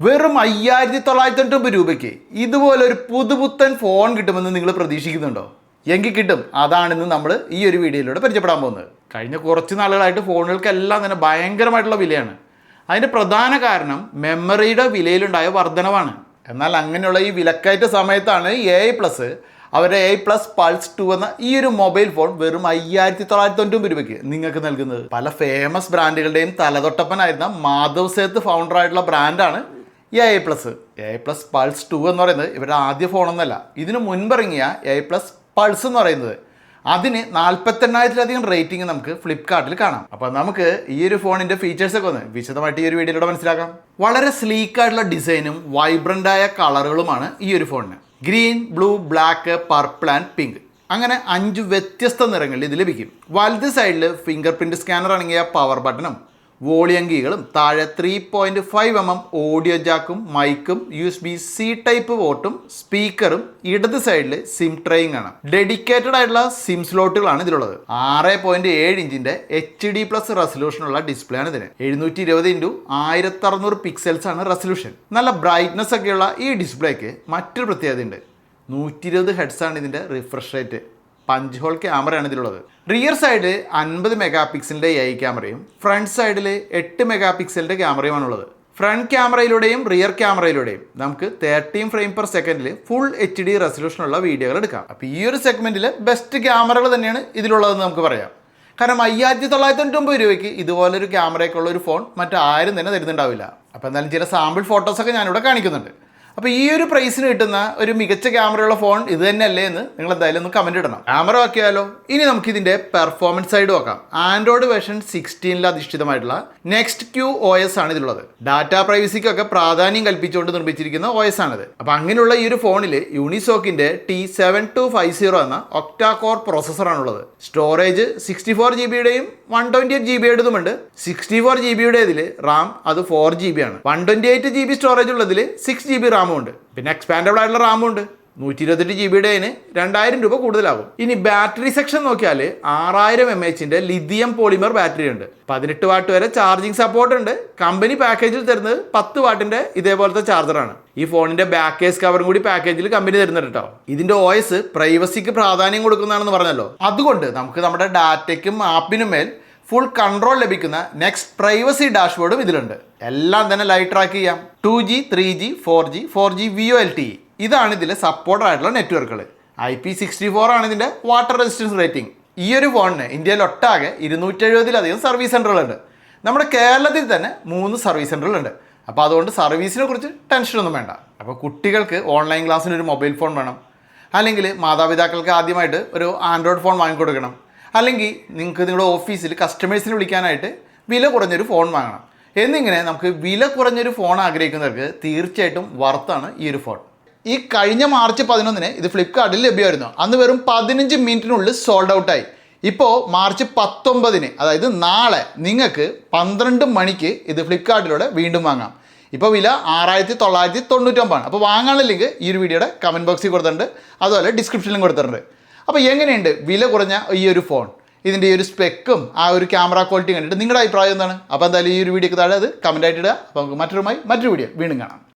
വെറും 5990 രൂപയ്ക്ക് ഇതുപോലെ ഒരു പുതുപുത്തൻ ഫോൺ കിട്ടുമെന്ന് നിങ്ങൾ പ്രതീക്ഷിക്കുന്നുണ്ടോ? എങ്കിൽ കിട്ടും. അതാണെന്ന് നമ്മൾ ഈ ഒരു വീഡിയോയിലൂടെ പരിചയപ്പെടാൻ പോകുന്നത്. കഴിഞ്ഞ കുറച്ച് നാളുകളായിട്ട് ഫോണുകൾക്കെല്ലാം തന്നെ ഭയങ്കരമായിട്ടുള്ള വിലയാണ്. അതിൻ്റെ പ്രധാന കാരണം മെമ്മറിയുടെ വിലയിലുണ്ടായ വർധനവാണ്. എന്നാൽ അങ്ങനെയുള്ള ഈ വിലക്കയറ്റ സമയത്താണ് AI+ അവരുടെ AI+ Pulse 2 എന്ന ഈ ഒരു മൊബൈൽ ഫോൺ വെറും 5990 രൂപയ്ക്ക് നിങ്ങൾക്ക് നൽകുന്നത്. പല ഫേമസ് ബ്രാൻഡുകളുടെയും തലതൊട്ടപ്പനായിരുന്ന മാധവ് സേത്ത് ഫൗണ്ടറായിട്ടുള്ള ബ്രാൻഡാണ് ഈ AI+ Pulse 2 എന്ന് പറയുന്നത് ഇവരുടെ ആദ്യ ഫോണൊന്നല്ല. ഇതിനു മുൻപിറങ്ങിയ AI+ Pulse എന്ന് പറയുന്നത് അതിന് 48,000-ലധികം റേറ്റിംഗ് നമുക്ക് ഫ്ലിപ്കാർട്ടിൽ കാണാം. അപ്പോൾ നമുക്ക് ഈ ഒരു ഫോണിൻ്റെ ഫീച്ചേഴ്സൊക്കെ ഒന്ന് വിശദമായിട്ട് ഈ ഒരു വീഡിയോയിലൂടെ മനസ്സിലാക്കാം. വളരെ സ്ലീക്കായിട്ടുള്ള ഡിസൈനും വൈബ്രൻ്റായ കളറുകളുമാണ് ഈ ഒരു ഫോണിന്. Green, blue, black, purple and pink അങ്ങനെ 5 വ്യത്യസ്ത നിറങ്ങളിൽ ഇത് ലഭിക്കും. വലത് സൈഡിൽ ഫിംഗർ പ്രിൻറ്റ് സ്കാനർ അടങ്ങിയ പവർ ബട്ടണും വോളിയം കീകളും താഴെ 3.5mm ഓഡിയോ ജാക്കും മൈക്കും USB-C ടൈപ്പ് പോർട്ടും സ്പീക്കറും ഇടത് സൈഡിൽ സിം ട്രേയും കാണാം. ഡെഡിക്കേറ്റഡ് ആയിട്ടുള്ള സിം സ്ലോട്ടുകളാണ് ഇതിലുള്ളത്. 6.7 ഇഞ്ചിൻ്റെ HD+ റെസൊല്യൂഷനുള്ള ഡിസ്പ്ലേ ആണ് ഇതിന്. 720x1600 പിക്സൽസ് ആണ് റെസൊല്യൂഷൻ. നല്ല ബ്രൈറ്റ്നസ് ഒക്കെയുള്ള ഈ ഡിസ്പ്ലേക്ക് മറ്റൊരു പ്രത്യേകതയുണ്ട്. 120 ഹെർട്സ് ആണ് ഇതിൻ്റെ റിഫ്രഷ് റേറ്റ്. പഞ്ച് ഹോൾ ക്യാമറയാണ് ഇതിലുള്ളത്. റിയർ സൈഡിൽ 50 മെഗാ പിക്സലിൻ്റെ AI ക്യാമറയും ഫ്രണ്ട് സൈഡിൽ 8 മെഗാ പിക്സലിൻ്റെ ക്യാമറയുമാണുള്ളത്. ഫ്രണ്ട് ക്യാമറയിലൂടെയും റിയർ ക്യാമറയിലൂടെയും നമുക്ക് 13 ഫ്രെയിം/സെക്കൻഡിൽ ഫുൾ HD റെസൊല്യൂഷനുള്ള വീഡിയോകൾ എടുക്കാം. അപ്പോൾ ഈ ഒരു സെഗ്മെൻറ്റിൽ ബെസ്റ്റ് ക്യാമറകൾ തന്നെയാണ് ഇതിലുള്ളതെന്ന് നമുക്ക് പറയാം. കാരണം 5990 രൂപയ്ക്ക് ഇതുപോലൊരു ക്യാമറയൊക്കെ ഉള്ള ഒരു ഫോൺ മറ്റാരും തന്നെ തരുന്നുണ്ടാവില്ല. അപ്പോൾ എന്തായാലും ചില സാമ്പിൾ ഫോട്ടോസൊക്കെ ഞാനിവിടെ കാണിക്കുന്നുണ്ട്. അപ്പോൾ ഈ ഒരു പ്രൈസിന് കിട്ടുന്ന ഒരു മികച്ച ക്യാമറയുള്ള ഫോൺ ഇത് തന്നെയല്ലേ എന്ന് നിങ്ങൾ എന്തായാലും ഒന്ന് കമൻറ്റ് ഇടണം. ക്യാമറ നോക്കിയാലോ. ഇനി നമുക്കിതിൻ്റെ പെർഫോമൻസ് സൈഡ് നോക്കാം. ആൻഡ്രോയിഡ് വേർഷൻ 16 അധിഷ്ഠിതമായിട്ടുള്ള Nextq OS ആണ് ഇതിലുള്ളത്. ഡാറ്റ പ്രൈവസിക്കൊക്കെ പ്രാധാന്യം കൽപ്പിച്ചുകൊണ്ട് നിർമ്മിച്ചിരിക്കുന്ന OS ആണിത്. അപ്പോൾ അങ്ങനെയുള്ള ഈ ഒരു ഫോണിൽ യൂണിസോക്കിൻ്റെ T7250 എന്ന ഒക്ടാ കോർ പ്രോസസ്സറാണുള്ളത്. സ്റ്റോറേജ് 64GB-യുടെയും 128GB-യുടേതുമുണ്ട്. 64GB-യുടേതിൽ റാം അത് 4GB ആണ്. 128GB സ്റ്റോറേജ് ഉള്ളതിൽ 6GB റാമും ഉണ്ട്. പിന്നെ എക്സ്പാൻഡബിൾ ആയിട്ടുള്ള റാമും ഉണ്ട്. 128GB-ന് 2000 രൂപ കൂടുതലാകും. ഇനി ബാറ്ററി സെക്ഷൻ നോക്കിയാൽ 6000 mAh ലിഥിയം പോളിമർ ബാറ്ററി ഉണ്ട്. 18 വാട്ട് വരെ ചാർജിങ് സപ്പോർട്ട് ഉണ്ട്. കമ്പനി പാക്കേജിൽ തരുന്നത് 10 വാട്ടിന്റെ ഇതേപോലത്തെ ചാർജറാണ്. ഈ ഫോണിന്റെ ബാക്ക് കേസ് കവറും കൂടി പാക്കേജിൽ കമ്പനി തരുന്നുണ്ട് കേട്ടോ. ഇതിന്റെ OS പ്രൈവസിക്ക് പ്രാധാന്യം കൊടുക്കുന്നതാണെന്ന് പറഞ്ഞല്ലോ. അതുകൊണ്ട് നമുക്ക് നമ്മുടെ ഡാറ്റയ്ക്കും ആപ്പിനും മേൽ ഫുൾ കൺട്രോൾ ലഭിക്കുന്ന നെക്സ്റ്റ് പ്രൈവസി ഡാഷ്ബോർഡും ഇതിലുണ്ട്. എല്ലാം തന്നെ ലൈറ്റ് ട്രാക്ക് ചെയ്യാം. 2G, 3G, 4G VoLTE ഇതാണ് ഇതിലെ സപ്പോർട്ടഡ് ആയിട്ടുള്ള നെറ്റ്വർക്കുകൾ. IP64 ആണ് ഇതിൻ്റെ വാട്ടർ റെസിസ്റ്റൻസ് റേറ്റിംഗ്. ഈ ഒരു ഫോണിന് ഇന്ത്യയിലൊട്ടാകെ 270-ലധികം സർവീസ് സെൻ്ററുകളുണ്ട്. നമ്മുടെ കേരളത്തിൽ തന്നെ 3 സർവീസ് സെൻ്ററുകളുണ്ട്. അപ്പോൾ അതുകൊണ്ട് സർവീസിനെ കുറിച്ച് ടെൻഷനൊന്നും വേണ്ട. അപ്പോൾ കുട്ടികൾക്ക് ഓൺലൈൻ ക്ലാസ്സിന് ഒരു മൊബൈൽ ഫോൺ വേണം, അല്ലെങ്കിൽ മാതാപിതാക്കൾക്ക് ആദ്യമായിട്ട് ഒരു ആൻഡ്രോയിഡ് ഫോൺ വാങ്ങിക്കൊടുക്കണം, അല്ലെങ്കിൽ നിങ്ങൾക്ക് നിങ്ങളുടെ ഓഫീസിൽ കസ്റ്റമേഴ്സിനെ വിളിക്കാനായിട്ട് വില കുറഞ്ഞൊരു ഫോൺ വാങ്ങണം എന്നിങ്ങനെ നമുക്ക് വില കുറഞ്ഞൊരു ഫോൺ ആഗ്രഹിക്കുന്നവർക്ക് തീർച്ചയായിട്ടും വർത്താണ് ഈ ഒരു ഫോൺ. ഈ കഴിഞ്ഞ മാർച്ച് 11-ന് ഇത് ഫ്ലിപ്കാർട്ടിൽ ലഭ്യമായിരുന്നു. അന്ന് വെറും 15 മിനിറ്റിനുള്ളിൽ സോൾഡ് ഔട്ടായി. ഇപ്പോൾ മാർച്ച് 19-ന് അതായത് നാളെ നിങ്ങൾക്ക് 12 മണിക്ക് ഇത് ഫ്ലിപ്കാർട്ടിലൂടെ വീണ്ടും വാങ്ങാം. ഇപ്പോൾ വില 6999 ആണ്. അപ്പോൾ വാങ്ങാനുള്ള ലിങ്ക് ഈ ഒരു വീഡിയോയുടെ കമൻറ്റ് ബോക്സിൽ കൊടുത്തിട്ടുണ്ട്, അതുപോലെ ഡിസ്ക്രിപ്ഷനിലും കൊടുത്തിട്ടുണ്ട്. അപ്പോൾ എങ്ങനെയുണ്ട് വില കുറഞ്ഞ ഈ ഒരു ഫോൺ? ഇതിൻ്റെ ഈ ഒരു സ്പെക്കും ആ ഒരു ക്യാമറ ക്വാളിറ്റി കണ്ടിട്ട് നിങ്ങളുടെ അഭിപ്രായം എന്താണ്? അപ്പോൾ എന്തായാലും ഈ ഒരു വീഡിയോക്ക് താഴെ അത് കമൻറ്റായിട്ട് ഇടുക. അപ്പോൾ നമുക്ക് മറ്റൊരു വീഡിയോ വീണ്ടും കാണാം.